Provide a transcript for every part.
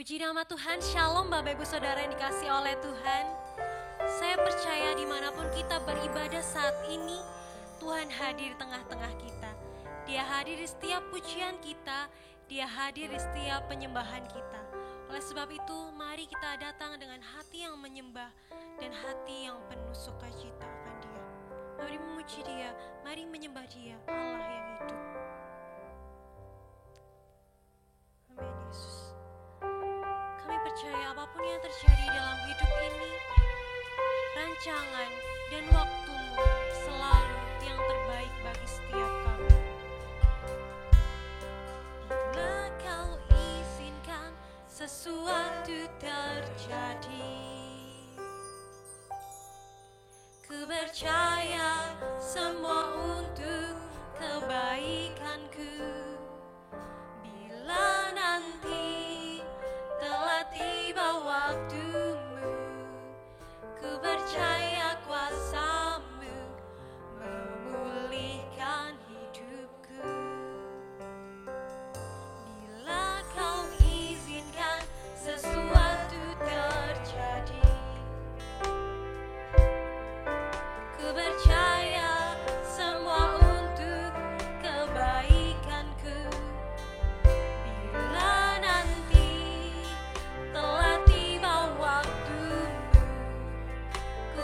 Puji nama Tuhan, Shalom Bapak Ibu Saudara yang dikasih oleh Tuhan. Saya percaya dimanapun kita beribadah saat ini, Tuhan hadir di tengah-tengah kita. Dia hadir di setiap pujian kita, Dia hadir di setiap penyembahan kita. Oleh sebab itu, mari kita datang dengan hati yang menyembah dan hati yang penuh sukacita akan Dia. Mari memuji Dia, mari menyembah Dia, Allah yang hidup. Amin Yesus. Kami percaya apapun yang terjadi dalam hidup ini, rancangan dan waktumu selalu yang terbaik bagi setiap kami. Bila kau izinkan sesuatu terjadi, ku percaya semua untuk kebaikanku. Bila nanti telah tiba waktumu, ku percaya kuasa-Mu memulihkan hidupku. Bila kau izinkan sesuatu terjadi, ku percaya semua untuk kebaikanku. Bila nanti telah tiba waktumu, ku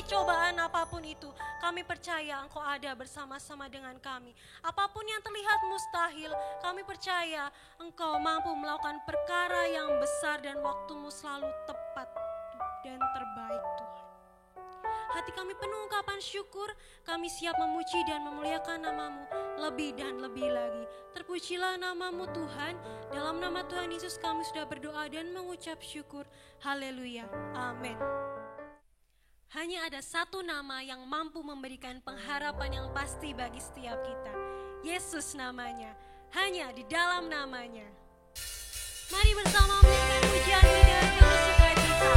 cobaan apapun itu, kami percaya Engkau ada bersama-sama dengan kami. Apapun yang terlihat mustahil, kami percaya Engkau mampu melakukan perkara yang besar dan waktumu selalu tepat dan terbaik Tuhan. Hati kami penuh ungkapan syukur, kami siap memuji dan memuliakan nama-Mu lebih dan lebih lagi. Terpujilah nama-Mu Tuhan, dalam nama Tuhan Yesus kami sudah berdoa dan mengucap syukur. Haleluya, amin. Hanya ada satu nama yang mampu memberikan pengharapan yang pasti bagi setiap kita. Yesus namanya, hanya di dalam namanya. Mari bersama menyanyikan pujian kita yang sukacita.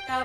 Tak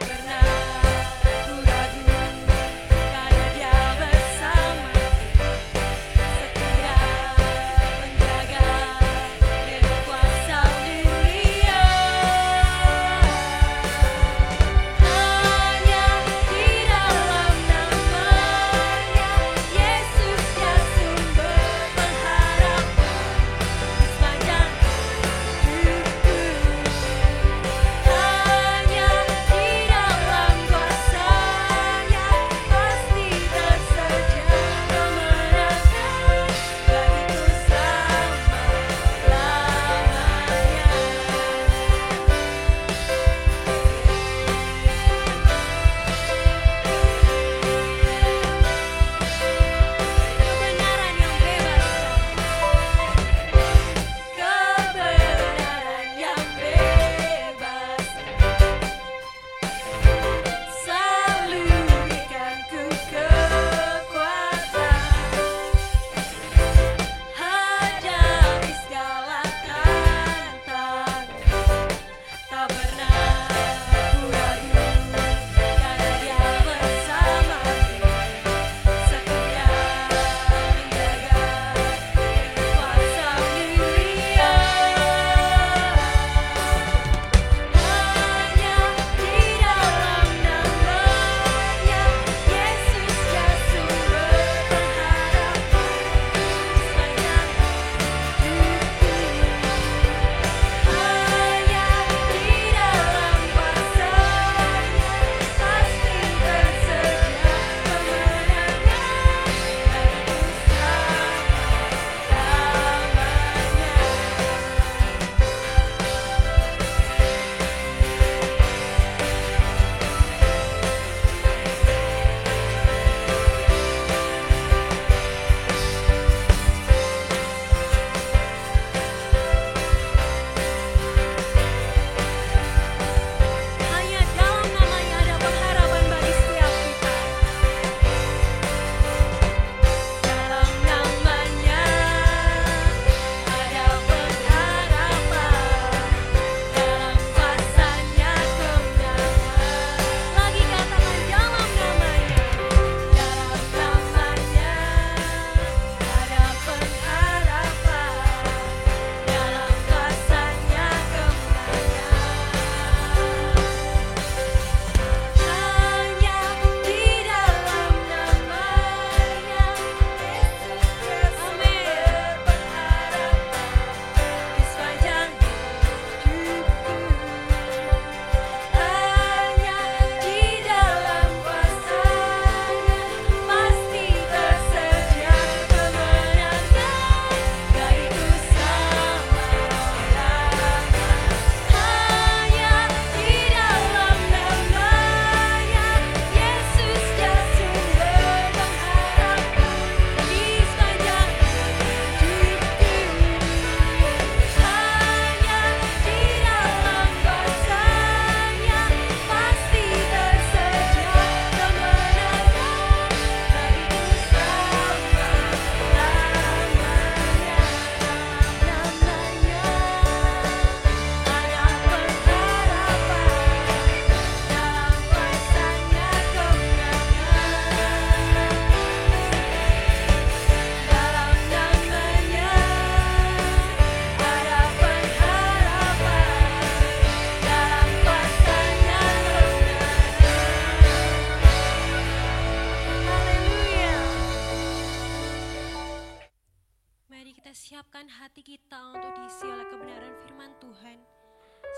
membukakan hati kita untuk diisi oleh kebenaran firman Tuhan.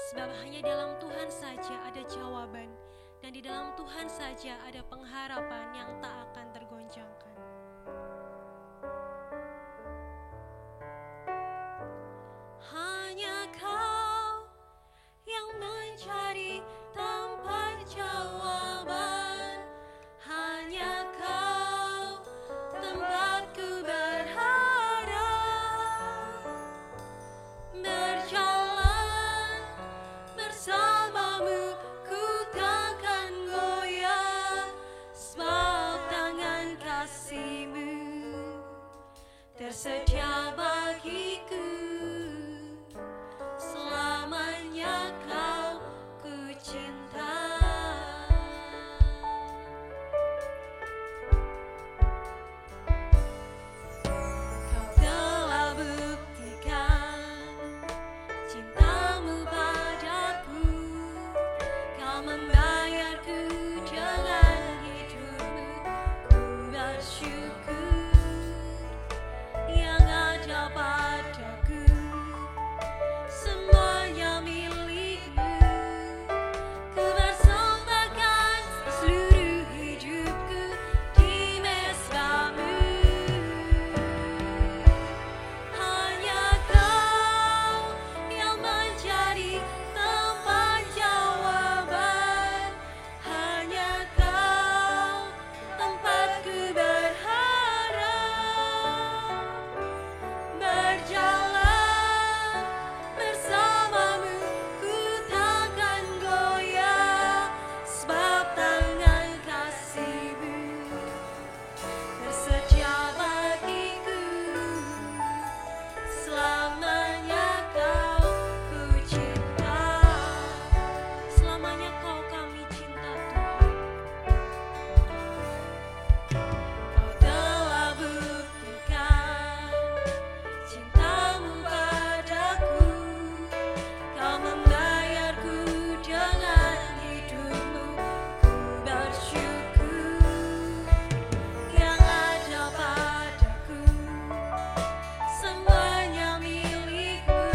Sebab hanya dalam Tuhan saja ada jawaban, dan di dalam Tuhan saja ada pengharapan yang tak akan tergoncangkan. Hanya Kau yang mencari tempat jawaban, hanya Kau tempatku berharap, berjalan bersamamu ku takkan goyah, sebab tangan kasih-Mu tersedia bagiku. Selamanya Kau ku cinta. Kau telah buktikan cinta-Mu padaku. Kau membayarku dengan hidup-Mu. Ku bersyukur yang ada padaku. Semuanya milik-Mu. Ku persembahkan seluruh hidupku di mezbah-Mu. Hanya Kau yang menjadi tempat jawaban, hanya Kau tempatku berharap, berjalan bersamamu ku takkan goyah, sebab tangan kasih-Mu tersedia bagiku. Selamanya Kau ku cinta. Selamanya Kau kami cinta Tuhan. Kau telah buktikan cinta-Mu padaku. Kau membayarku dengan hidup-Mu. Ku bersyukur yang ada padaku. Semuanya milik-Mu.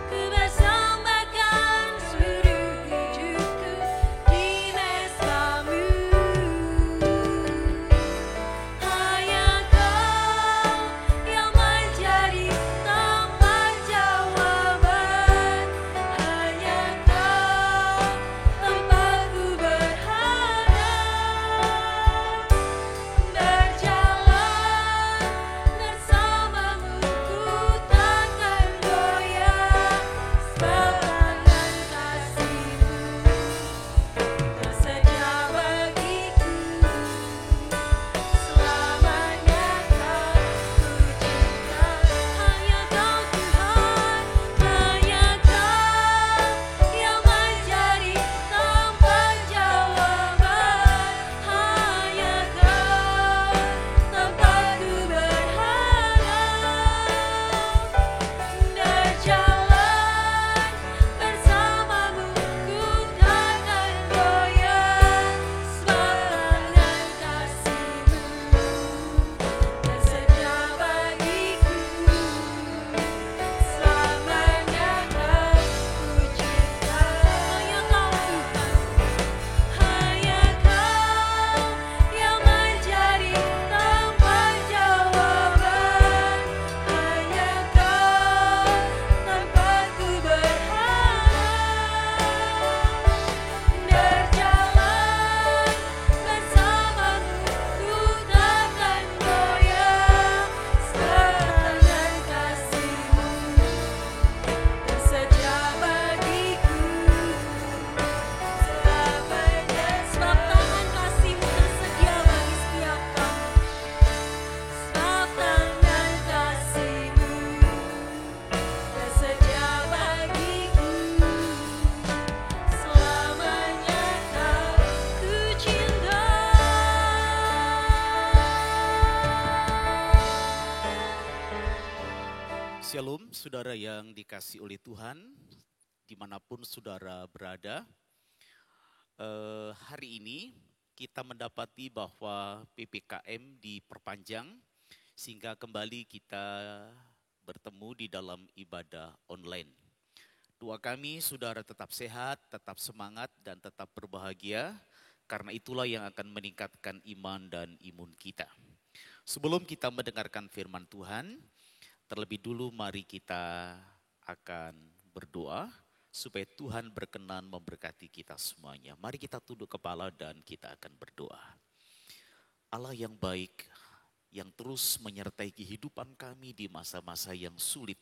Ku persembahkan seluruh hidupku di mezbah-Mu. Hanya Kau yang menjadi tempat jawaban, hanya Kau tempatku berharap, berjalan bersamamu ku takkan goyah, sebab tangan kasih-Mu tersedia bagiku. Selamanya Kau ku cinta. Hanya Kau Tuhan, hanya Kau yang menjadi tempat jawaban, hanya Kau tempatku berharap, berjalan bersamamu ku takkan goyah, sebab tangan kasih-Mu tersedia bagiku. Selamanya Kau ku cinta. Hanya Kau Tuhan, hanya Kau yang menjadi tempat jawaban, hanya Kau tempatku berharap, berjalan bersamamu ku takkan goyah, sebab tangan kasih-Mu tersedia bagiku. Selamanya, sebab tangan kasih-Mu tersedia bagi setiap kami. Sebab tangan kasih-Mu tersedia bagiku. Selamanya Kau ku cinta. Shalom saudara yang dikasih oleh Tuhan, dimanapun saudara berada. Hari ini kita mendapati bahwa PPKM diperpanjang sehingga kembali kita bertemu di dalam ibadah online. Doa kami saudara tetap sehat, tetap semangat, dan tetap berbahagia, karena itulah yang akan meningkatkan iman dan imun kita. Sebelum kita mendengarkan firman Tuhan, terlebih dulu mari kita akan berdoa supaya Tuhan berkenan memberkati kita semuanya. Mari kita tunduk kepala dan kita akan berdoa. Allah yang baik, yang terus menyertai kehidupan kami di masa-masa yang sulit,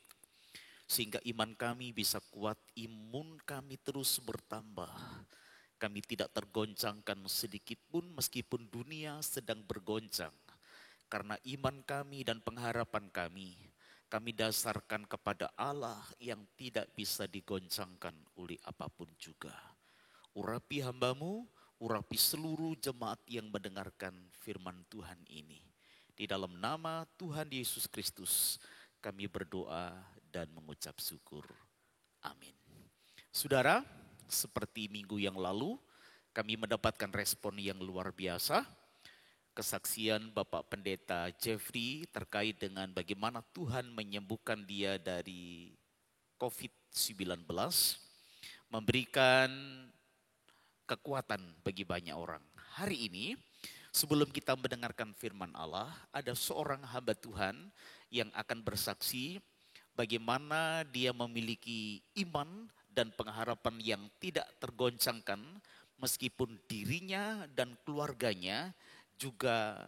sehingga iman kami bisa kuat, imun kami terus bertambah. Kami tidak tergoncangkan sedikit pun meskipun dunia sedang bergoncang. Karena iman kami dan pengharapan kami dasarkan kepada Allah yang tidak bisa digoncangkan oleh apapun juga. Urapi hambamu, urapi seluruh jemaat yang mendengarkan firman Tuhan ini. Di dalam nama Tuhan Yesus Kristus kami berdoa dan mengucap syukur. Amin. Saudara, seperti minggu yang lalu, kami mendapatkan respon yang luar biasa. Kesaksian Bapak Pendeta Jeffrey terkait dengan bagaimana Tuhan menyembuhkan dia dari COVID-19, memberikan kekuatan bagi banyak orang. Hari ini, sebelum kita mendengarkan firman Allah, ada seorang hamba Tuhan yang akan bersaksi bagaimana dia memiliki iman dan pengharapan yang tidak tergoncangkan meskipun dirinya dan keluarganya juga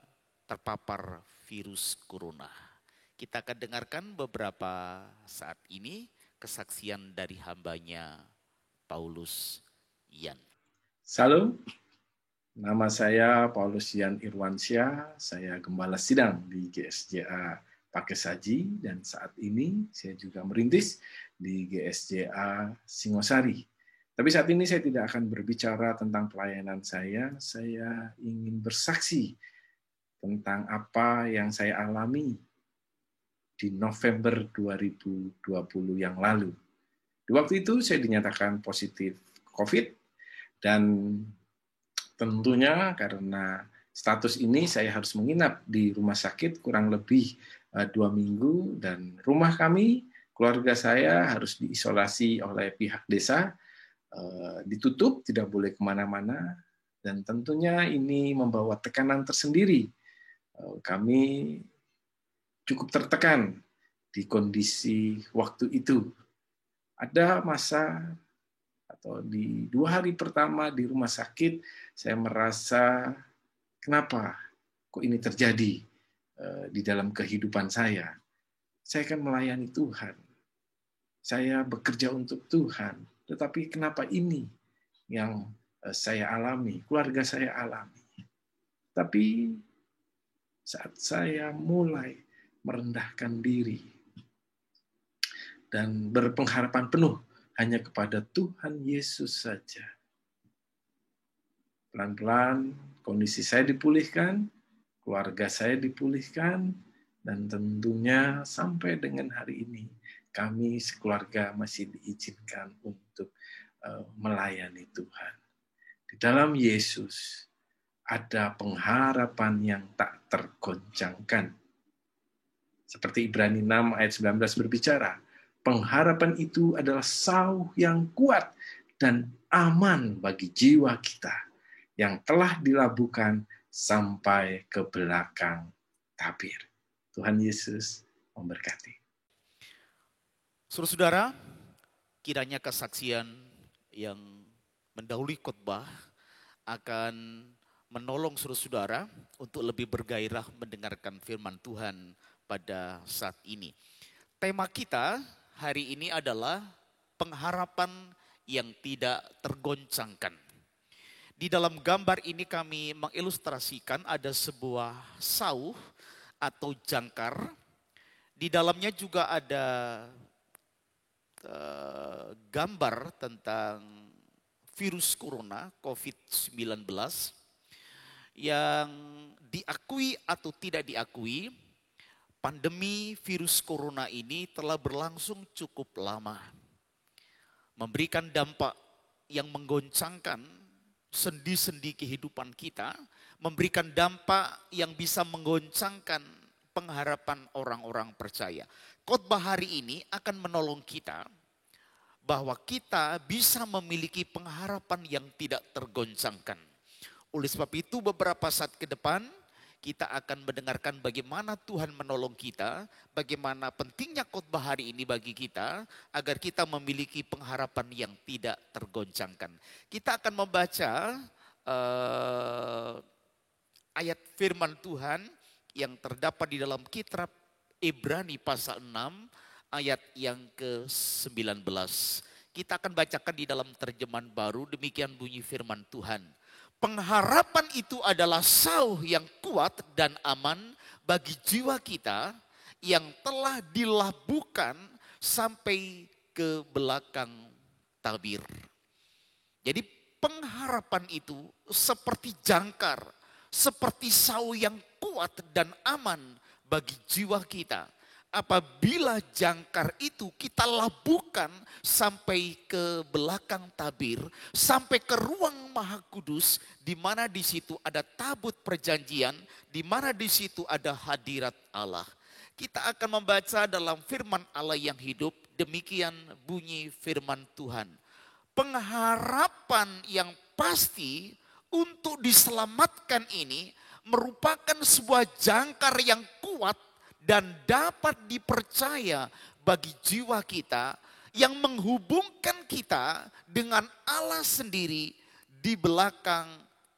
terpapar virus corona. Kita akan dengarkan beberapa saat ini kesaksian dari hambanya Paulus Yan. Salam, nama saya Paulus Yan Irwansyah, saya gembala sidang di GSJA Pakesaji dan saat ini saya juga merintis di GSJA Singosari. Tapi saat ini saya tidak akan berbicara tentang pelayanan saya ingin bersaksi tentang apa yang saya alami di November 2020 yang lalu. Di waktu itu saya dinyatakan positif COVID dan tentunya karena status ini saya harus menginap di rumah sakit kurang lebih 2 minggu dan rumah kami, keluarga saya harus diisolasi oleh pihak desa, ditutup, tidak boleh kemana-mana, dan tentunya ini membawa tekanan tersendiri. Kami cukup tertekan di kondisi waktu itu. Ada masa atau di 2 hari pertama di rumah sakit, saya merasa kenapa kok ini terjadi di dalam kehidupan saya. Saya kan melayani Tuhan. Saya bekerja untuk Tuhan. Tetapi kenapa ini yang saya alami, keluarga saya alami. Tapi saat saya mulai merendahkan diri dan berpengharapan penuh hanya kepada Tuhan Yesus saja. Pelan-pelan kondisi saya dipulihkan, keluarga saya dipulihkan, dan tentunya sampai dengan hari ini kami sekeluarga masih diizinkan untuk melayani Tuhan. Di dalam Yesus ada pengharapan yang tak tergoncangkan. Seperti Ibrani 6 ayat 19 berbicara, pengharapan itu adalah sauh yang kuat dan aman bagi jiwa kita yang telah dilabuhkan sampai ke belakang tabir. Tuhan Yesus memberkati. Saudara-saudara, kiranya kesaksian yang mendahului khotbah akan menolong saudara-saudara untuk lebih bergairah mendengarkan firman Tuhan pada saat ini. Tema kita hari ini adalah pengharapan yang tidak tergoncangkan. Di dalam gambar ini kami mengilustrasikan ada sebuah sauh atau jangkar. Di dalamnya juga ada gambar tentang virus corona COVID-19 yang diakui atau tidak diakui, pandemi virus corona ini telah berlangsung cukup lama, memberikan dampak yang menggoncangkan sendi-sendi kehidupan kita, memberikan dampak yang bisa menggoncangkan pengharapan orang-orang percaya. Khotbah hari ini akan menolong kita bahwa kita bisa memiliki pengharapan yang tidak tergoncangkan. Oleh sebab itu beberapa saat ke depan kita akan mendengarkan bagaimana Tuhan menolong kita, bagaimana pentingnya khotbah hari ini bagi kita, agar kita memiliki pengharapan yang tidak tergoncangkan. Kita akan membaca ayat firman Tuhan yang terdapat di dalam kitab Ibrani pasal 6 ayat yang ke-19. Kita akan bacakan di dalam terjemahan baru, demikian bunyi firman Tuhan. Pengharapan itu adalah sauh yang kuat dan aman bagi jiwa kita yang telah dilabuhkan sampai ke belakang tabir. Jadi pengharapan itu seperti jangkar, seperti sauh yang kuat dan aman bagi jiwa kita. Apabila jangkar itu kita labuhkan sampai ke belakang tabir, sampai ke ruang Maha Kudus, di mana di situ ada tabut perjanjian, di mana di situ ada hadirat Allah. Kita akan membaca dalam firman Allah yang hidup, demikian bunyi firman Tuhan. Pengharapan yang pasti untuk diselamatkan ini merupakan sebuah jangkar yang kuat dan dapat dipercaya bagi jiwa kita yang menghubungkan kita dengan Allah sendiri di belakang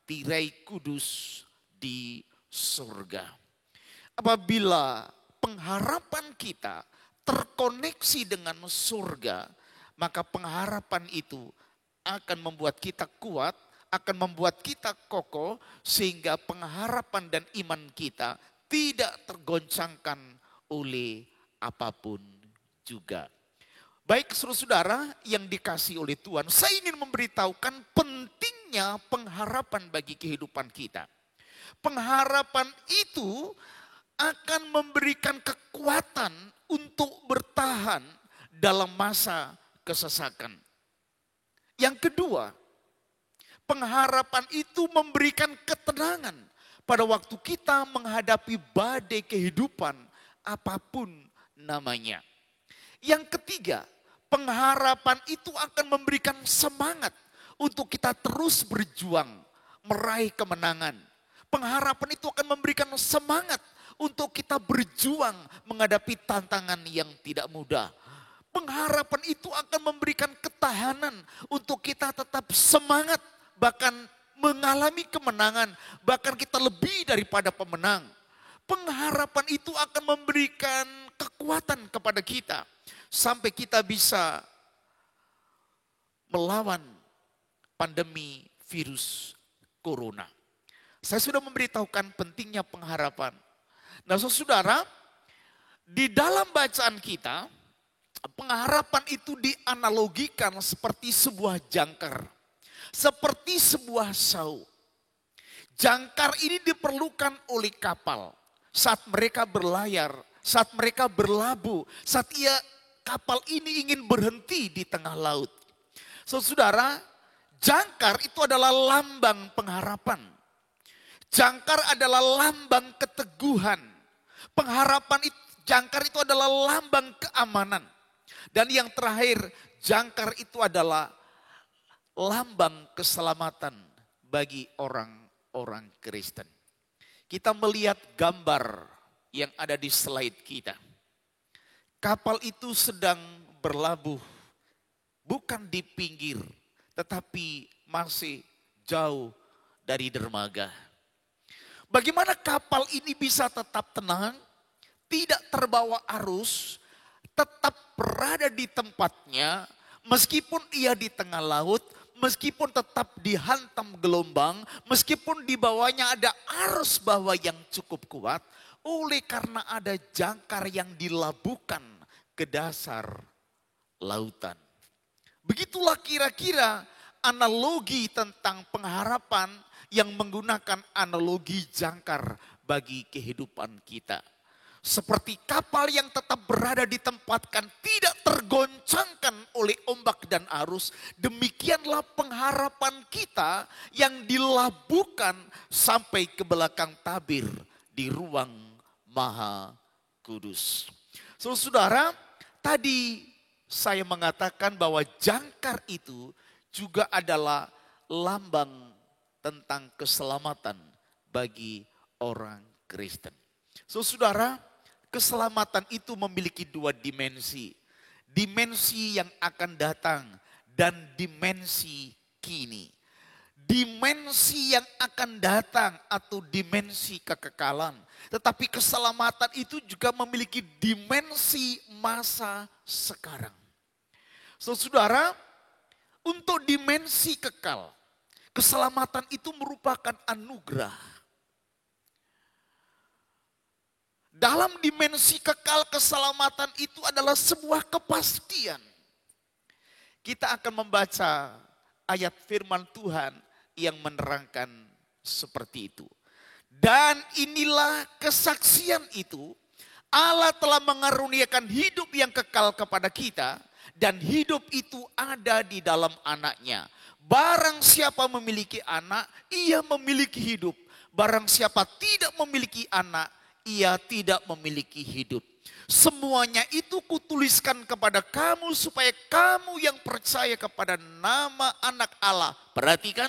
tirai kudus di surga. Apabila pengharapan kita terkoneksi dengan surga, maka pengharapan itu akan membuat kita kuat, akan membuat kita kokoh, sehingga pengharapan dan iman kita tidak tergoncangkan oleh apapun juga. Baik saudara-saudara yang dikasihi oleh Tuhan, saya ingin memberitahukan pentingnya pengharapan bagi kehidupan kita. Pengharapan itu akan memberikan kekuatan untuk bertahan dalam masa kesesakan. Yang kedua, pengharapan itu memberikan ketenangan pada waktu kita menghadapi badai kehidupan apapun namanya. Yang ketiga, pengharapan itu akan memberikan semangat untuk kita terus berjuang, meraih kemenangan. Pengharapan itu akan memberikan semangat untuk kita berjuang menghadapi tantangan yang tidak mudah. Pengharapan itu akan memberikan ketahanan untuk kita tetap semangat, bahkan mengalami kemenangan, bahkan kita lebih daripada pemenang. Pengharapan itu akan memberikan kekuatan kepada kita sampai kita bisa melawan pandemi virus corona. Saya sudah memberitahukan pentingnya pengharapan. Nah, saudara, di dalam bacaan kita, pengharapan itu dianalogikan seperti sebuah jangkar. Seperti sebuah sauh. Jangkar ini diperlukan oleh kapal saat mereka berlayar, saat mereka berlabuh, saat kapal ini ingin berhenti di tengah laut. Saudara, jangkar itu adalah lambang pengharapan. Jangkar adalah lambang keteguhan. Pengharapan itu, jangkar itu adalah lambang keamanan. Dan yang terakhir, jangkar itu adalah lambang keselamatan bagi orang-orang Kristen. Kita melihat gambar yang ada di slide kita. Kapal itu sedang berlabuh, bukan di pinggir, tetapi masih jauh dari dermaga. Bagaimana kapal ini bisa tetap tenang, tidak terbawa arus, tetap berada di tempatnya, meskipun ia di tengah laut, meskipun tetap dihantam gelombang, meskipun di bawahnya ada arus bawah yang cukup kuat, oleh karena ada jangkar yang dilabuhkan ke dasar lautan. Begitulah kira-kira analogi tentang pengharapan yang menggunakan analogi jangkar bagi kehidupan kita. Seperti kapal yang tetap berada di tempat kan tidak tergoncangkan oleh ombak dan arus. Demikianlah pengharapan kita yang dilabuhkan sampai ke belakang tabir di ruang Maha Kudus. Saudara, tadi saya mengatakan bahwa jangkar itu juga adalah lambang tentang keselamatan bagi orang Kristen. Saudara, keselamatan itu memiliki dua dimensi. Dimensi yang akan datang dan dimensi kini. Dimensi yang akan datang atau dimensi kekekalan. Tetapi keselamatan itu juga memiliki dimensi masa sekarang. Saudara, untuk dimensi kekal, keselamatan itu merupakan anugerah. Dalam dimensi kekal, keselamatan itu adalah sebuah kepastian. Kita akan membaca ayat firman Tuhan yang menerangkan seperti itu. Dan inilah kesaksian itu, Allah telah mengaruniakan hidup yang kekal kepada kita, dan hidup itu ada di dalam Anaknya. Barang siapa memiliki anak, ia memiliki hidup. Barang siapa tidak memiliki anak, ia tidak memiliki hidup. Semuanya itu kutuliskan kepada kamu supaya kamu yang percaya kepada nama Anak Allah, perhatikan,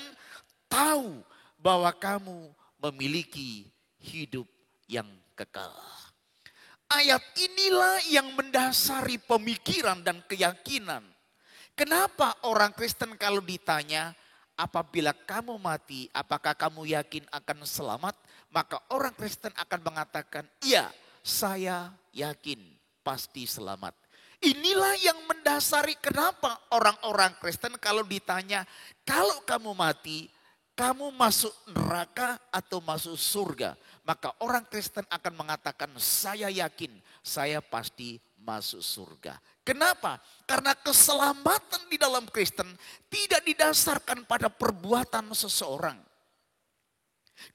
tahu bahwa kamu memiliki hidup yang kekal. Ayat inilah yang mendasari pemikiran dan keyakinan. Kenapa orang Kristen kalau ditanya, apabila kamu mati, apakah kamu yakin akan selamat? Maka orang Kristen akan mengatakan, iya, saya yakin pasti selamat. Inilah yang mendasari kenapa orang-orang Kristen kalau ditanya, kalau kamu mati, kamu masuk neraka atau masuk surga? Maka orang Kristen akan mengatakan, saya yakin, saya pasti masuk surga. Kenapa? Karena keselamatan di dalam Kristen tidak didasarkan pada perbuatan seseorang.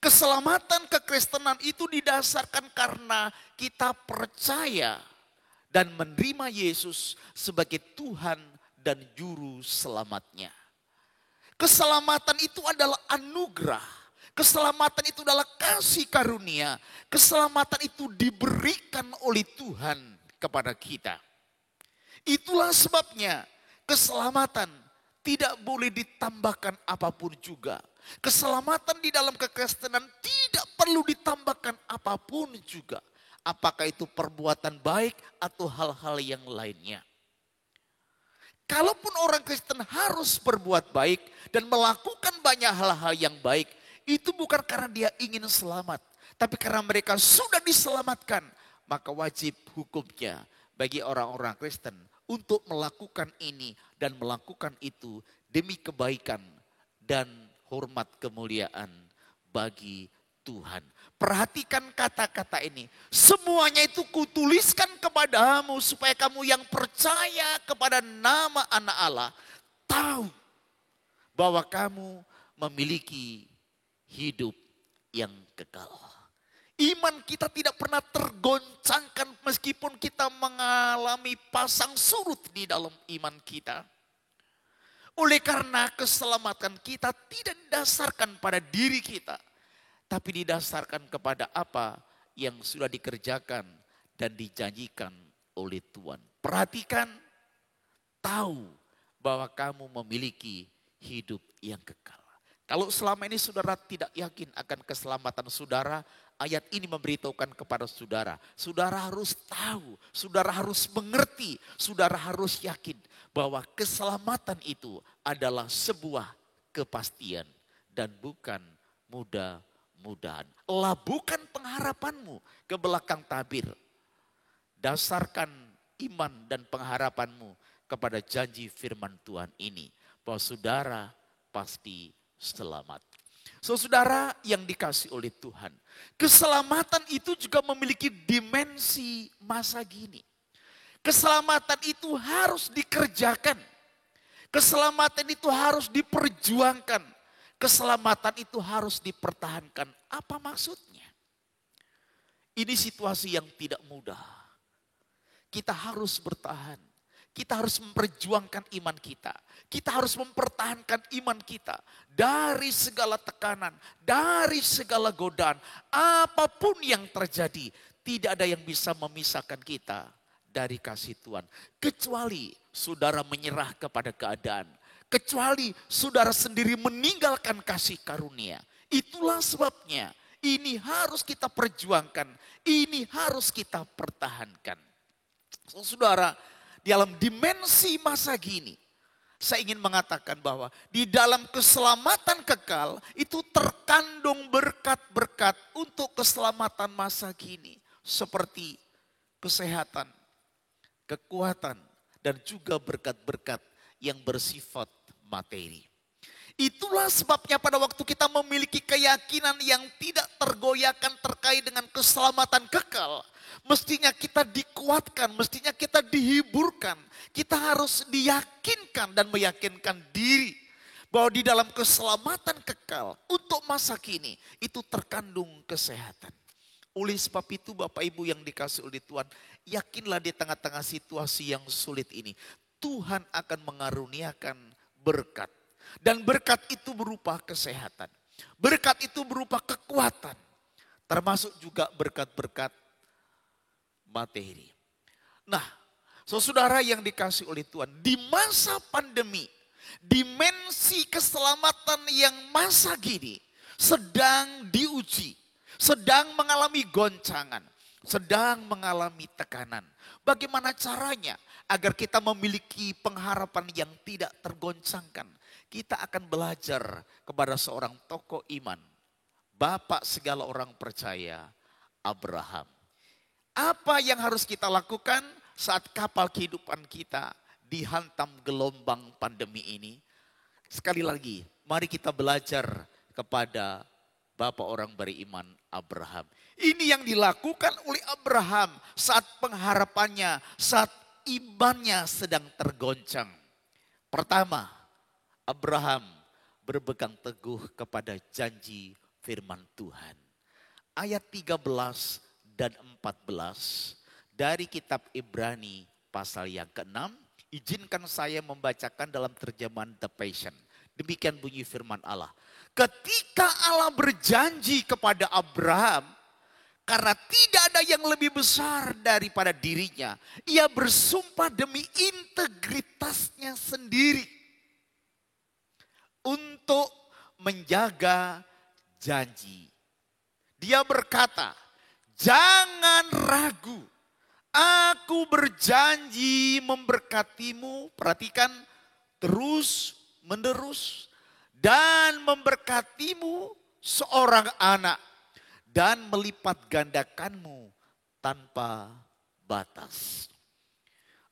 Keselamatan kekristenan itu didasarkan karena kita percaya dan menerima Yesus sebagai Tuhan dan Juru Selamatnya. Keselamatan itu adalah anugerah. Keselamatan itu adalah kasih karunia. Keselamatan itu diberikan oleh Tuhan kepada kita. Itulah sebabnya keselamatan tidak boleh ditambahkan apapun juga. Keselamatan di dalam kekristenan tidak perlu ditambahkan apapun juga. Apakah itu perbuatan baik atau hal-hal yang lainnya. Kalaupun orang Kristen harus berbuat baik dan melakukan banyak hal-hal yang baik, itu bukan karena dia ingin selamat, tapi karena mereka sudah diselamatkan, maka wajib hukumnya bagi orang-orang Kristen untuk melakukan ini dan melakukan itu demi kebaikan dan hormat kemuliaan bagi Tuhan. Perhatikan kata-kata ini. Semuanya itu kutuliskan kepadamu supaya kamu yang percaya kepada nama Anak Allah tahu bahwa kamu memiliki hidup yang kekal. Iman kita tidak pernah tergoncangkan meskipun kita mengalami pasang surut di dalam iman kita. Oleh karena keselamatan kita tidak didasarkan pada diri kita, tapi didasarkan kepada apa yang sudah dikerjakan dan dijanjikan oleh Tuhan. Perhatikan, tahu bahwa kamu memiliki hidup yang kekal. Kalau selama ini saudara tidak yakin akan keselamatan saudara, ayat ini memberitahukan kepada saudara. Saudara harus tahu, saudara harus mengerti, saudara harus yakin bahwa keselamatan itu adalah sebuah kepastian dan bukan mudah-mudahan. Labuhkan pengharapanmu ke belakang tabir. Dasarkan iman dan pengharapanmu kepada janji firman Tuhan ini. Bahwa saudara pasti selamat. Saudara yang dikasih oleh Tuhan. Keselamatan itu juga memiliki dimensi masa gini. Keselamatan itu harus dikerjakan. Keselamatan itu harus diperjuangkan. Keselamatan itu harus dipertahankan. Apa maksudnya? Ini situasi yang tidak mudah. Kita harus bertahan. Kita harus memperjuangkan iman kita. Kita harus mempertahankan iman kita. Dari segala tekanan, dari segala godaan. Apapun yang terjadi, Tidak ada yang bisa memisahkan kita dari kasih Tuhan. Kecuali saudara menyerah kepada keadaan. Kecuali saudara sendiri meninggalkan kasih karunia. Itulah sebabnya ini harus kita perjuangkan. Ini harus kita pertahankan. Saudara, di dalam dimensi masa gini, saya ingin mengatakan bahwa di dalam keselamatan kekal itu terkandung berkat-berkat untuk keselamatan masa kini. Seperti kesehatan, kekuatan, dan juga berkat-berkat yang bersifat materi. Itulah sebabnya pada waktu kita memiliki keyakinan yang tidak tergoyahkan terkait dengan keselamatan kekal, mestinya kita dikuatkan, mestinya kita dihiburkan. Kita harus diyakinkan dan meyakinkan diri bahwa di dalam keselamatan kekal untuk masa kini itu terkandung kesehatan. Oleh sebab itu Bapak Ibu yang dikasihi oleh Tuhan, yakinlah di tengah-tengah situasi yang sulit ini, Tuhan akan mengaruniakan berkat. Dan berkat itu berupa kesehatan. Berkat itu berupa kekuatan. Termasuk juga berkat-berkat materi. Nah, saudara yang dikasihi oleh Tuhan, di masa pandemi, dimensi keselamatan yang masa gini sedang diuji, sedang mengalami goncangan, sedang mengalami tekanan. Bagaimana caranya agar kita memiliki pengharapan yang tidak tergoncangkan? Kita akan belajar kepada seorang tokoh iman, bapak segala orang percaya, Abraham. Apa yang harus kita lakukan saat kapal kehidupan kita dihantam gelombang pandemi ini? Sekali lagi, mari kita belajar kepada bapak orang beriman Abraham. Ini yang dilakukan oleh Abraham saat pengharapannya, saat imannya sedang tergoncang. Pertama, Abraham berpegang teguh kepada janji firman Tuhan. Ayat 13 dan 14 dari kitab Ibrani pasal yang ke-6. Izinkan saya membacakan dalam terjemahan The Passion. Demikian bunyi firman Allah. Ketika Allah berjanji kepada Abraham, karena tidak ada yang lebih besar daripada dirinya, ia bersumpah demi integritasnya sendiri untuk menjaga janji. Dia berkata, jangan ragu, aku berjanji memberkatimu, perhatikan, terus menerus, dan memberkatimu seorang anak, dan melipat gandakanmu tanpa batas.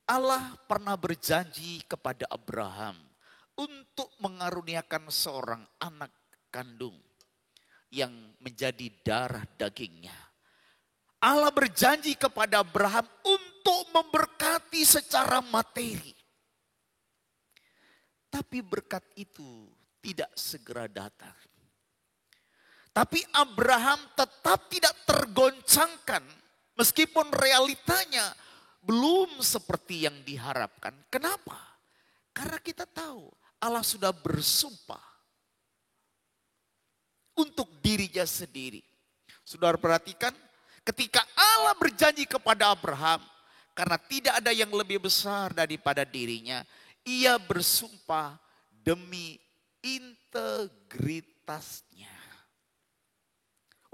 Allah pernah berjanji kepada Abraham untuk mengaruniakan seorang anak kandung yang menjadi darah dagingnya. Allah berjanji kepada Abraham untuk memberkati secara materi. Tapi berkat itu tidak segera datang. Tapi Abraham tetap tidak tergoncangkan meskipun realitanya belum seperti yang diharapkan. Kenapa? Karena kita tahu Allah sudah bersumpah untuk dirinya sendiri. Saudara perhatikan, ketika Allah berjanji kepada Abraham, karena tidak ada yang lebih besar daripada dirinya, ia bersumpah demi integritasnya.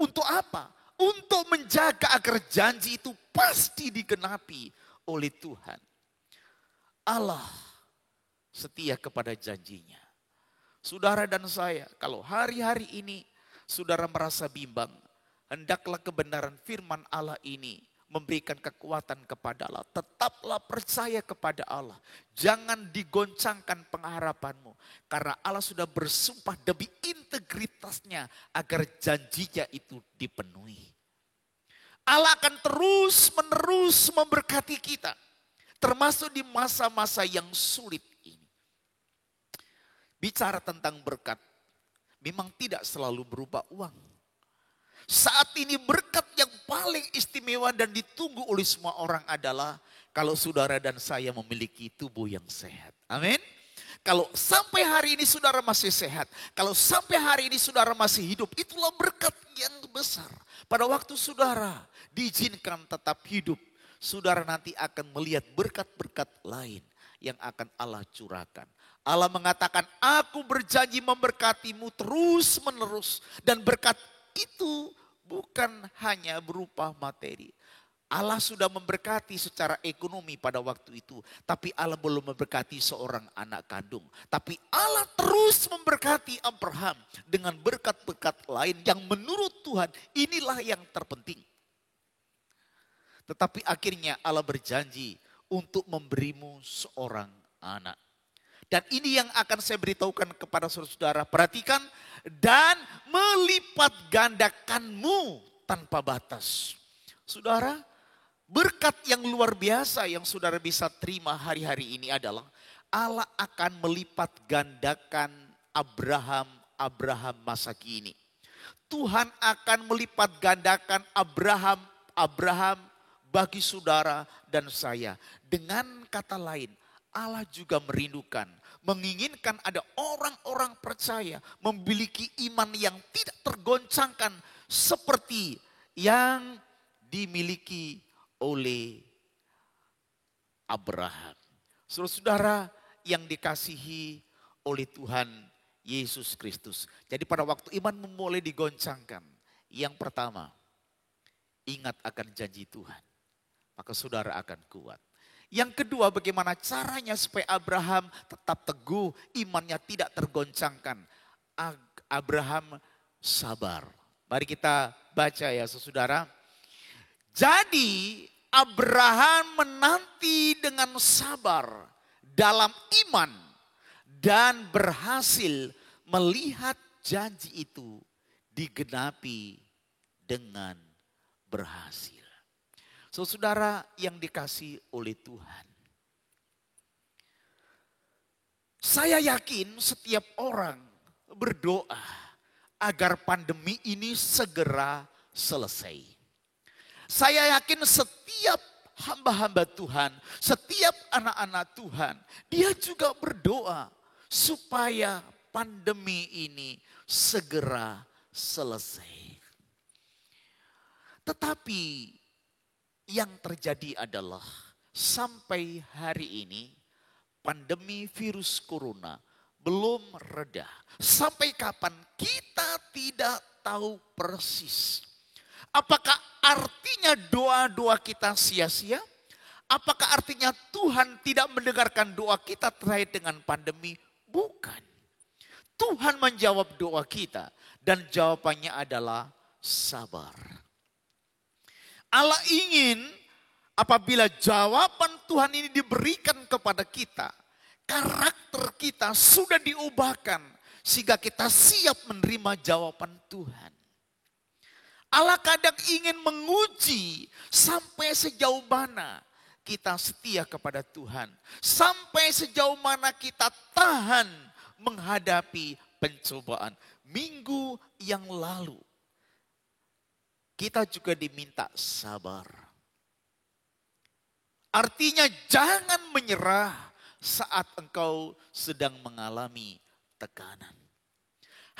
Untuk apa? Untuk menjaga agar janji itu pasti digenapi oleh Tuhan. Allah setia kepada janjinya. Saudara dan saya, kalau hari-hari ini saudara merasa bimbang, hendaklah kebenaran firman Allah ini memberikan kekuatan kepada Allah. Tetaplah percaya kepada Allah. Jangan digoncangkan pengharapanmu. Karena Allah sudah bersumpah demi integritasnya agar janjinya itu dipenuhi. Allah akan terus menerus memberkati kita. Termasuk di masa-masa yang sulit ini. Bicara tentang berkat, memang tidak selalu berupa uang. Saat ini berkat yang paling istimewa dan ditunggu oleh semua orang adalah kalau saudara dan saya memiliki tubuh yang sehat. Amin. Kalau sampai hari ini saudara masih sehat, kalau sampai hari ini saudara masih hidup, itulah berkat yang besar. Pada waktu saudara diizinkan tetap hidup, saudara nanti akan melihat berkat-berkat lain yang akan Allah curahkan. Allah mengatakan, aku berjanji memberkatimu terus menerus. Dan berkat itu bukan hanya berupa materi. Allah sudah memberkati secara ekonomi pada waktu itu. Tapi Allah belum memberkati seorang anak kandung. Tapi Allah terus memberkati Abraham dengan berkat-berkat lain yang menurut Tuhan inilah yang terpenting. Tetapi akhirnya Allah berjanji untuk memberimu seorang anak. Dan ini yang akan saya beritahukan kepada saudara-saudara. Perhatikan, dan melipat gandakanmu tanpa batas. Saudara, berkat yang luar biasa yang saudara bisa terima hari-hari ini adalah Allah akan melipat gandakan Abraham masa kini. Tuhan akan melipat gandakan Abraham bagi saudara dan saya. Dengan kata lain, Allah juga merindukan, menginginkan ada orang-orang percaya memiliki iman yang tidak tergoncangkan seperti yang dimiliki oleh Abraham. Saudara-saudara yang dikasihi oleh Tuhan Yesus Kristus. Jadi pada waktu iman mulai digoncangkan, yang pertama, ingat akan janji Tuhan. Maka saudara akan kuat. Yang kedua, bagaimana caranya supaya Abraham tetap teguh, imannya tidak tergoncangkan. Abraham sabar. Mari kita baca ya saudara. Jadi Abraham menanti dengan sabar dalam iman dan berhasil melihat janji itu digenapi dengan berhasil. Saudara yang dikasihi oleh Tuhan. Saya yakin setiap orang berdoa agar pandemi ini segera selesai. Saya yakin setiap hamba-hamba Tuhan, setiap anak-anak Tuhan, dia juga berdoa supaya pandemi ini segera selesai. Tetapi yang terjadi adalah sampai hari ini pandemi virus corona belum reda. Sampai kapan kita tidak tahu persis. Apakah artinya doa-doa kita sia-sia? Apakah artinya Tuhan tidak mendengarkan doa kita terkait dengan pandemi? Bukan. Tuhan menjawab doa kita dan jawabannya adalah sabar. Allah ingin apabila jawaban Tuhan ini diberikan kepada kita, karakter kita sudah diubahkan sehingga kita siap menerima jawaban Tuhan. Allah kadang ingin menguji sampai sejauh mana kita setia kepada Tuhan. Sampai sejauh mana kita tahan menghadapi pencobaan. Minggu yang lalu kita juga diminta sabar. Artinya jangan menyerah saat engkau sedang mengalami tekanan.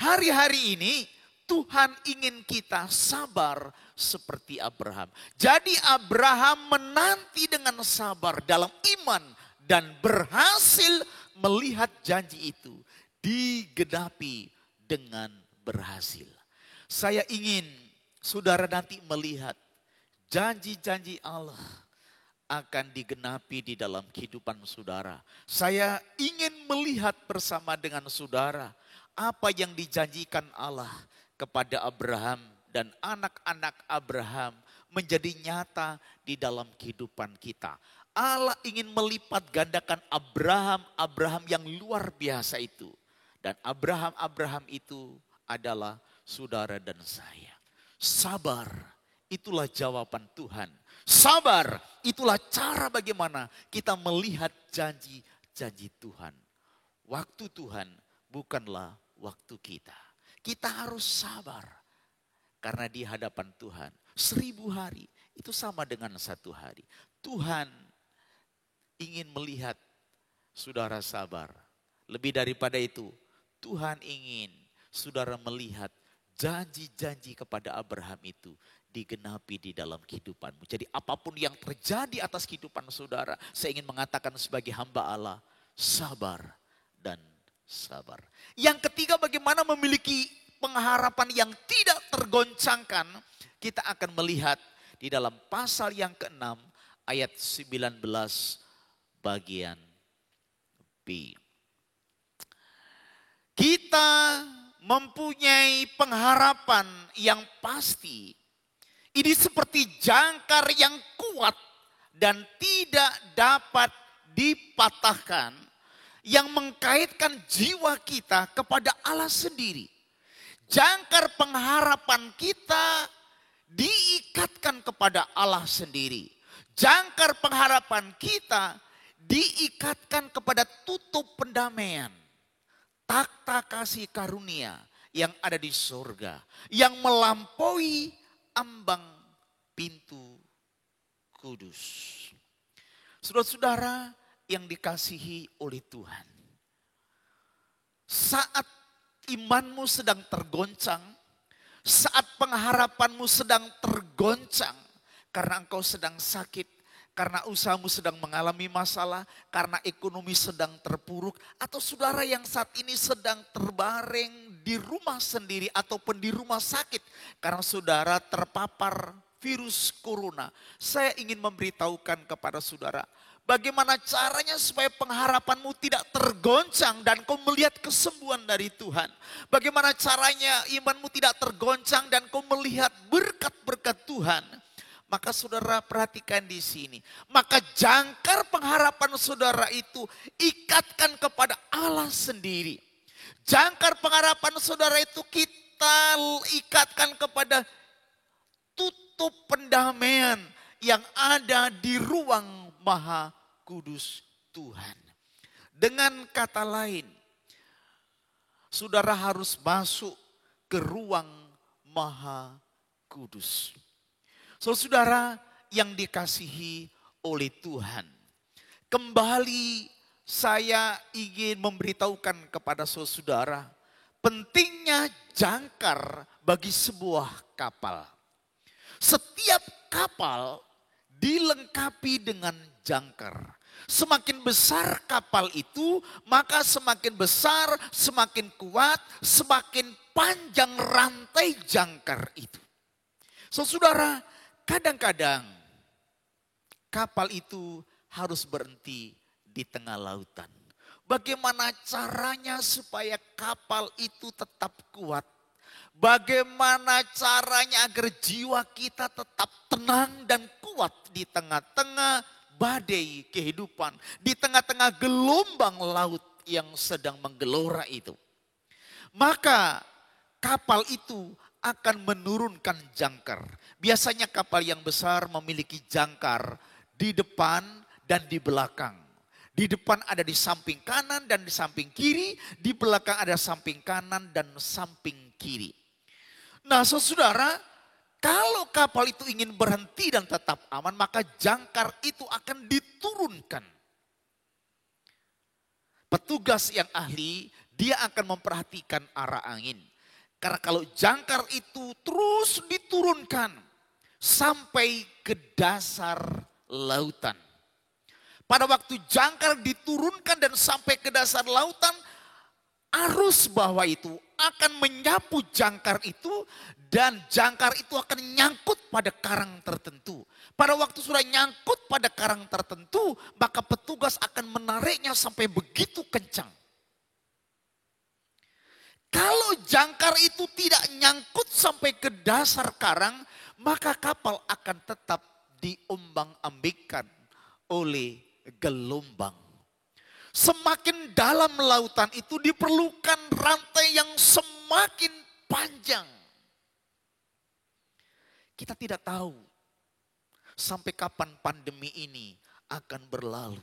Hari-hari ini Tuhan ingin kita sabar seperti Abraham. Jadi Abraham menanti dengan sabar dalam iman dan berhasil melihat janji itu digenapi dengan berhasil. Saya ingin saudara nanti melihat janji-janji Allah akan digenapi di dalam kehidupan saudara. Saya ingin melihat bersama dengan saudara apa yang dijanjikan Allah kepada Abraham dan anak-anak Abraham menjadi nyata di dalam kehidupan kita. Allah ingin melipat gandakan Abraham yang luar biasa itu. Dan Abraham itu adalah saudara dan saya. Sabar, itulah jawaban Tuhan. Sabar, itulah cara bagaimana kita melihat janji-janji Tuhan. Waktu Tuhan bukanlah waktu kita. Kita harus sabar. Karena di hadapan Tuhan 1000 hari itu sama dengan 1 hari. Tuhan ingin melihat saudara sabar. Lebih daripada itu, Tuhan ingin saudara melihat janji-janji kepada Abraham itu digenapi di dalam kehidupanmu. Jadi apapun yang terjadi atas kehidupan saudara, saya ingin mengatakan sebagai hamba Allah, sabar dan sabar. Yang ketiga, bagaimana memiliki pengharapan yang tidak tergoncangkan, kita akan melihat di dalam pasal yang ke-6 ayat 19 bagian B. Kita mempunyai pengharapan yang pasti. Ini seperti jangkar yang kuat dan tidak dapat dipatahkan, yang mengkaitkan jiwa kita kepada Allah sendiri. Jangkar pengharapan kita diikatkan kepada Allah sendiri. Jangkar pengharapan kita diikatkan kepada tutup pendamaian. Takhta kasih karunia yang ada di surga, yang melampaui ambang pintu kudus. Saudara-saudara yang dikasihi oleh Tuhan, saat imanmu sedang tergoncang, saat pengharapanmu sedang tergoncang, karena engkau sedang sakit, karena usahamu sedang mengalami masalah, karena ekonomi sedang terpuruk, atau saudara yang saat ini sedang terbaring di rumah sendiri ataupun di rumah sakit karena saudara terpapar virus corona. Saya ingin memberitahukan kepada saudara, bagaimana caranya supaya pengharapanmu tidak tergoncang dan kau melihat kesembuhan dari Tuhan. Bagaimana caranya imanmu tidak tergoncang dan kau melihat berkat-berkat Tuhan. Maka saudara perhatikan di sini. Maka jangkar pengharapan saudara itu ikatkan kepada Allah sendiri. Jangkar pengharapan saudara itu kita ikatkan kepada tutup pendamaian yang ada di ruang Maha Kudus Tuhan. Dengan kata lain, saudara harus masuk ke ruang Maha Kudus. Saudara yang dikasihi oleh Tuhan, kembali saya ingin memberitahukan kepada saudara pentingnya jangkar bagi sebuah kapal. Setiap kapal dilengkapi dengan jangkar. Semakin besar kapal itu, maka semakin besar, semakin kuat, semakin panjang rantai jangkar itu. Saudara, kadang-kadang kapal itu harus berhenti di tengah lautan. Bagaimana caranya supaya kapal itu tetap kuat? Bagaimana caranya agar jiwa kita tetap tenang dan kuat di tengah-tengah badai kehidupan, di tengah-tengah gelombang laut yang sedang menggelora itu? Maka kapal itu akan menurunkan jangkar. Biasanya kapal yang besar memiliki jangkar di depan dan di belakang. Di depan ada di samping kanan dan di samping kiri. Di belakang ada samping kanan dan samping kiri. Nah saudara, kalau kapal itu ingin berhenti dan tetap aman, maka jangkar itu akan diturunkan. Petugas yang ahli, dia akan memperhatikan arah angin. Karena kalau jangkar itu terus diturunkan sampai ke dasar lautan. Pada waktu jangkar diturunkan dan sampai ke dasar lautan, arus bawah itu akan menyapu jangkar itu dan jangkar itu akan nyangkut pada karang tertentu. Pada waktu sudah nyangkut pada karang tertentu, maka petugas akan menariknya sampai begitu kencang. Kalau jangkar itu tidak nyangkut sampai ke dasar karang, maka kapal akan tetap diombang-ambingkan oleh gelombang. Semakin dalam lautan itu diperlukan rantai yang semakin panjang. Kita tidak tahu sampai kapan pandemi ini akan berlalu.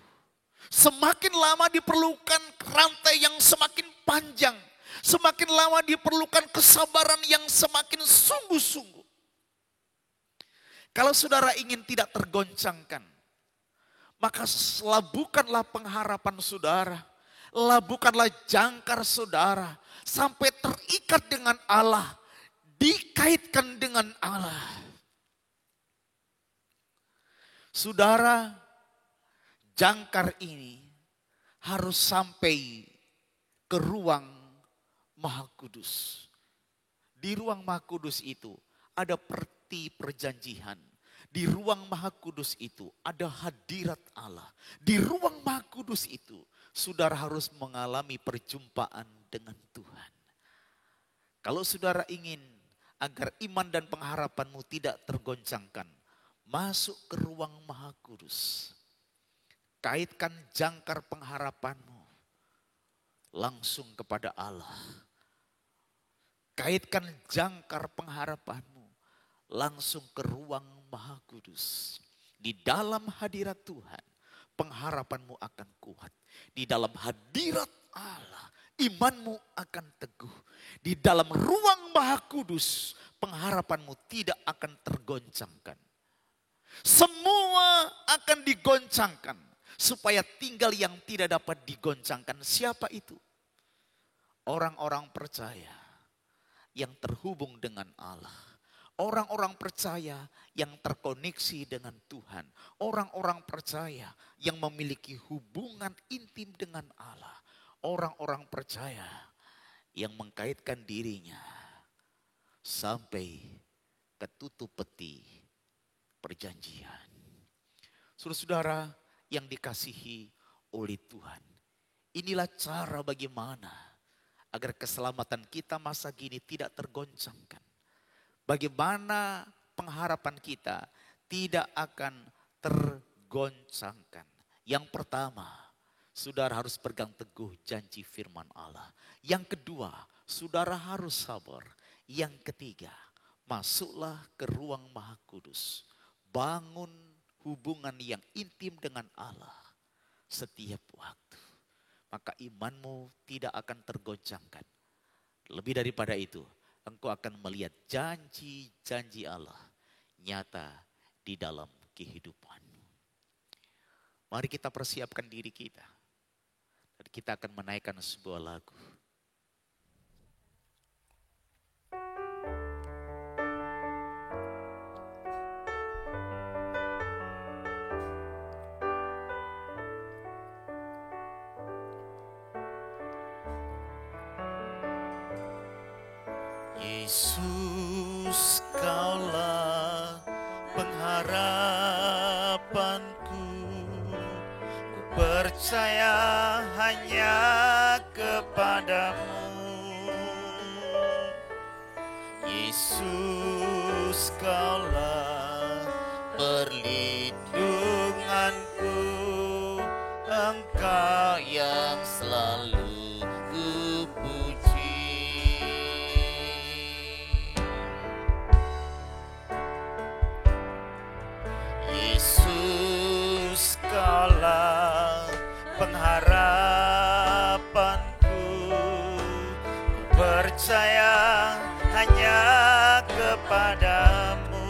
Semakin lama diperlukan rantai yang semakin panjang. Semakin lama diperlukan kesabaran yang semakin sungguh-sungguh. Kalau saudara ingin tidak tergoncangkan, maka labuhkanlah pengharapan saudara. Labuhkanlah jangkar saudara sampai terikat dengan Allah dikaitkan dengan Allah. Saudara, jangkar ini harus sampai ke ruang Maha Kudus. Di ruang Maha Kudus itu ada peti perjanjian. Di ruang Maha Kudus itu ada hadirat Allah. Di ruang Maha Kudus itu saudara harus mengalami perjumpaan dengan Tuhan. Kalau saudara ingin agar iman dan pengharapanmu tidak tergoncangkan, masuk ke ruang Maha Kudus. Kaitkan jangkar pengharapanmu langsung kepada Allah. Kaitkan jangkar pengharapanmu langsung ke ruang Maha Kudus. Di dalam hadirat Tuhan, pengharapanmu akan kuat. Di dalam hadirat Allah, imanmu akan teguh. Di dalam ruang Maha Kudus, pengharapanmu tidak akan tergoncangkan. Semua akan digoncangkan supaya tinggal yang tidak dapat digoncangkan. Siapa itu? Orang-orang percaya yang terhubung dengan Allah. Orang-orang percaya yang terkoneksi dengan Tuhan. Orang-orang percaya yang memiliki hubungan intim dengan Allah. Orang-orang percaya yang mengkaitkan dirinya sampai ke tutup peti perjanjian. Saudara-saudara yang dikasihi oleh Tuhan, inilah cara bagaimana agar keselamatan kita masa kini tidak tergoncangkan. Bagaimana pengharapan kita tidak akan tergoncangkan. Yang pertama, saudara harus pegang teguh janji firman Allah. Yang kedua, saudara harus sabar. Yang ketiga, masuklah ke ruang Maha Kudus. Bangun hubungan yang intim dengan Allah setiap waktu. Maka imanmu tidak akan tergoncangkan. Lebih daripada itu, engkau akan melihat janji-janji Allah nyata di dalam kehidupanmu. Mari kita persiapkan diri kita. Dan kita akan menaikkan sebuah lagu. Yesus, Kaulah pengharapanku, ku percaya hanya kepadamu. Yesus, Kaulah perlindunganku, Engkau yang selalu pengharapanku, ku percaya hanya kepadamu.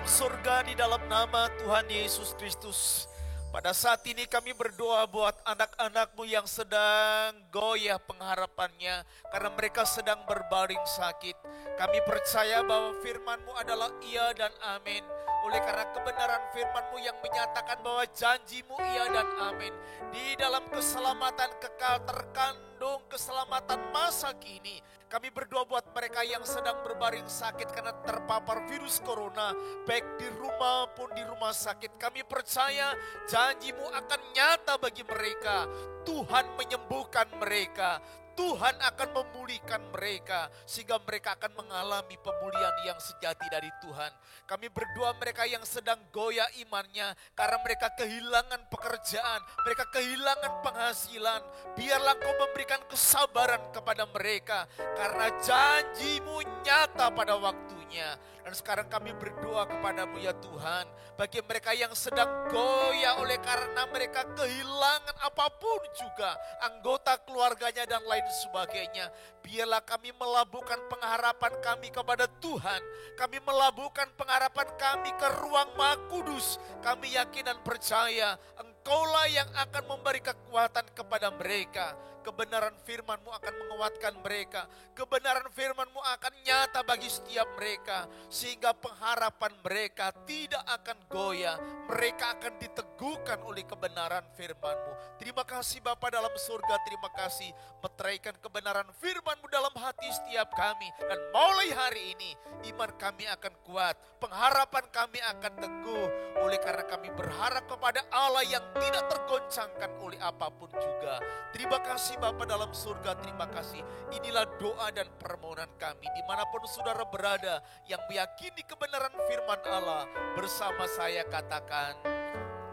surga, di dalam nama Tuhan Yesus Kristus, pada saat ini kami berdoa buat anak-anak-Mu yang sedang goyah pengharapannya karena mereka sedang berbaring sakit. Kami percaya bahwa firman-Mu adalah iya dan amin. Oleh karena kebenaran firman-Mu yang menyatakan bahwa janji-Mu iya dan amin. Di dalam keselamatan kekal terkandung keselamatan masa kini. Kami berdoa buat mereka yang sedang berbaring sakit karena terpapar virus corona, baik di rumah maupun di rumah sakit. Kami percaya janji-Mu akan nyata bagi mereka. Tuhan menyembuhkan mereka. Tuhan akan memulihkan mereka sehingga mereka akan mengalami pemulihan yang sejati dari Tuhan. Kami berdoa mereka yang sedang goyah imannya karena mereka kehilangan pekerjaan, mereka kehilangan penghasilan. Biarlah Engkau memberikan kesabaran kepada mereka karena janji-Mu nyata pada waktunya. Dan sekarang kami berdoa kepadamu ya Tuhan, bagi mereka yang sedang goyah oleh karena mereka kehilangan apapun juga, anggota keluarganya dan lain sebagainya. Biarlah kami melabuhkan pengharapan kami kepada Tuhan. Kami melabuhkan pengharapan kami ke ruang Maha Kudus. Kami yakin dan percaya Engkaulah yang akan memberi kekuatan kepada mereka. Kebenaran firman-Mu akan menguatkan mereka. Kebenaran firman-Mu akan nyata bagi setiap mereka. Sehingga pengharapan mereka tidak akan goyah. Mereka akan diteguhkan oleh kebenaran firman-Mu. Terima kasih Bapa dalam surga, terima kasih. Meteraikan kebenaran firman-Mu dalam hati setiap kami. Dan mulai hari ini iman kami akan kuat. Pengharapan kami akan teguh. Oleh karena kami berharap kepada Allah yang tidak tergoncangkan oleh apapun juga. Terima kasih Bapa dalam surga, terima kasih. Inilah doa dan permohonan kami dimanapun saudara berada yang meyakini kebenaran firman Allah. Bersama saya katakan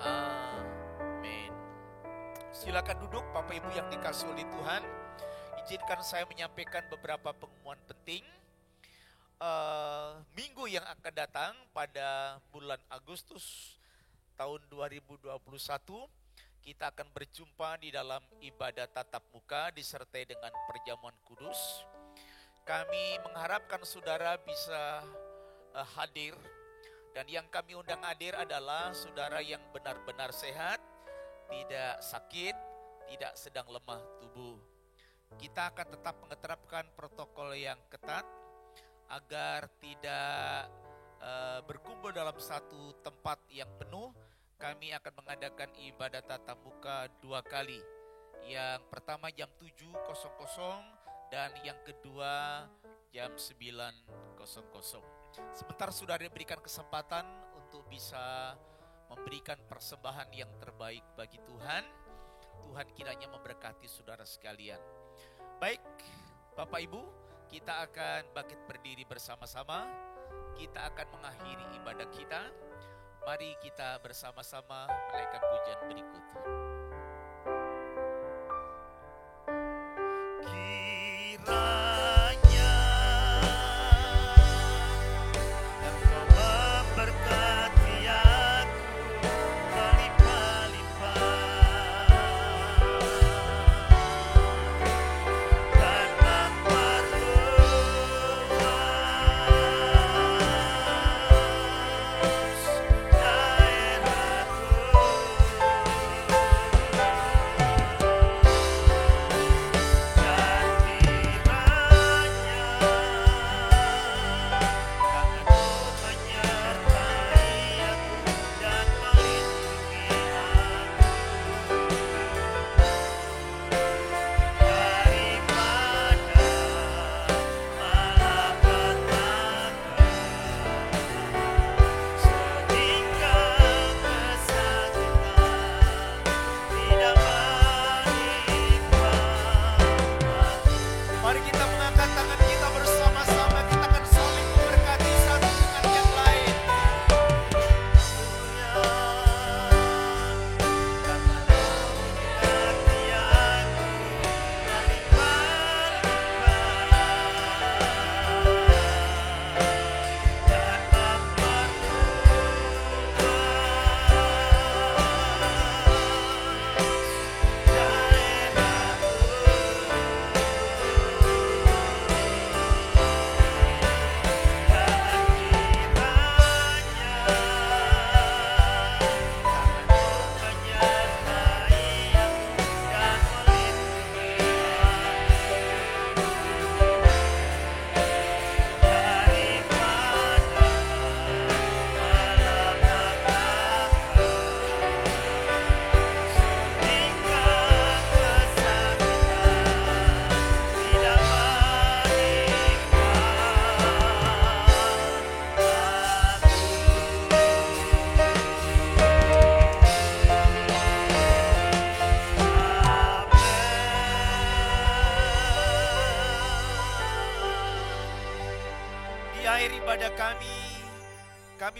amin. Silakan duduk Bapak Ibu yang dikasihi oleh Tuhan. Izinkan saya menyampaikan beberapa pengumuman penting. Minggu yang akan datang pada bulan Agustus tahun 2021 kita akan berjumpa di dalam ibadah tatap muka disertai dengan perjamuan kudus. Kami mengharapkan saudara bisa hadir, dan yang kami undang hadir adalah saudara yang benar-benar sehat, tidak sakit, tidak sedang lemah tubuh. Kita akan tetap menerapkan protokol yang ketat agar tidak berkumpul dalam satu tempat yang penuh. Kami akan mengadakan ibadah tatap muka 2 kali. Yang pertama jam 7.00 dan yang kedua jam 9.00. Sebentar saudara diberikan kesempatan untuk bisa memberikan persembahan yang terbaik bagi Tuhan. Tuhan kiranya memberkati saudara sekalian. Baik, Bapak Ibu, kita akan bangkit berdiri bersama-sama. Kita akan mengakhiri ibadah kita. Mari kita bersama-sama menaikkan pujian berikut. Kiranya Engkau memberkati aku berlimpah-limpah dan memperluas daerahku.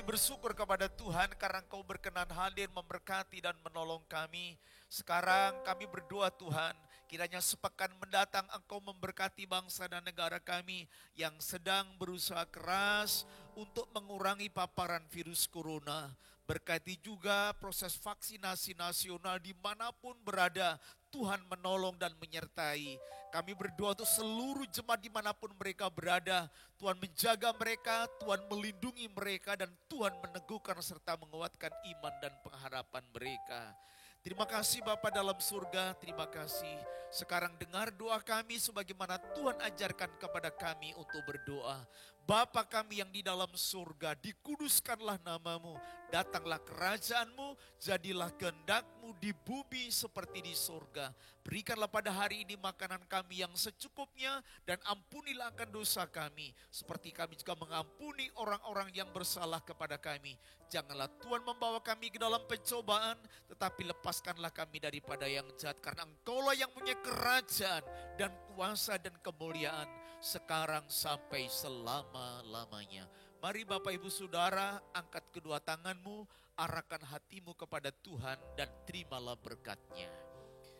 bersyukur kepada Tuhan karena Engkau berkenan hadir memberkati dan menolong kami. Sekarang kami berdoa Tuhan, kiranya sepekan mendatang Engkau memberkati bangsa dan negara kami yang sedang berusaha keras untuk mengurangi paparan virus corona. Berkati juga proses vaksinasi nasional dimanapun berada, Tuhan menolong dan menyertai. Kami berdoa untuk seluruh jemaat dimanapun mereka berada. Tuhan menjaga mereka, Tuhan melindungi mereka, dan Tuhan meneguhkan serta menguatkan iman dan pengharapan mereka. Terima kasih Bapa dalam surga, terima kasih. Sekarang dengar doa kami sebagaimana Tuhan ajarkan kepada kami untuk berdoa. Bapa kami yang di dalam surga, dikuduskanlah namamu, datanglah kerajaanmu, jadilah kehendak-Mu di bumi seperti di surga. Berikanlah pada hari ini makanan kami yang secukupnya, dan ampunilah akan dosa kami, seperti kami juga mengampuni orang-orang yang bersalah kepada kami. Janganlah Tuhan membawa kami ke dalam pencobaan, tetapi lepaskanlah kami daripada yang jahat, karena Engkaulah yang punya kerajaan dan kuasa dan kemuliaan sekarang sampai selama-lamanya. Mari Bapak Ibu Saudara, angkat kedua tanganmu, arahkan hatimu kepada Tuhan dan terimalah berkat-Nya.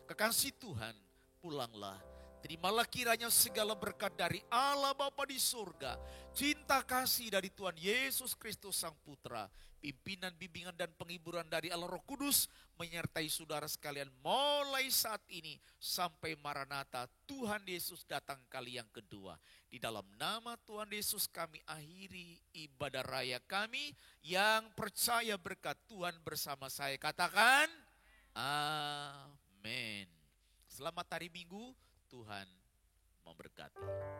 Kekasih Tuhan, pulanglah. Terimalah kiranya segala berkat dari Allah Bapa di surga, cinta kasih dari Tuhan Yesus Kristus Sang Putra, pimpinan, bimbingan, dan penghiburan dari Allah Roh Kudus menyertai saudara sekalian mulai saat ini sampai Maranatha, Tuhan Yesus datang kali yang kedua. Di dalam nama Tuhan Yesus kami akhiri ibadah raya kami. Yang percaya berkat Tuhan bersama saya katakan amin. Selamat hari Minggu, Tuhan memberkati.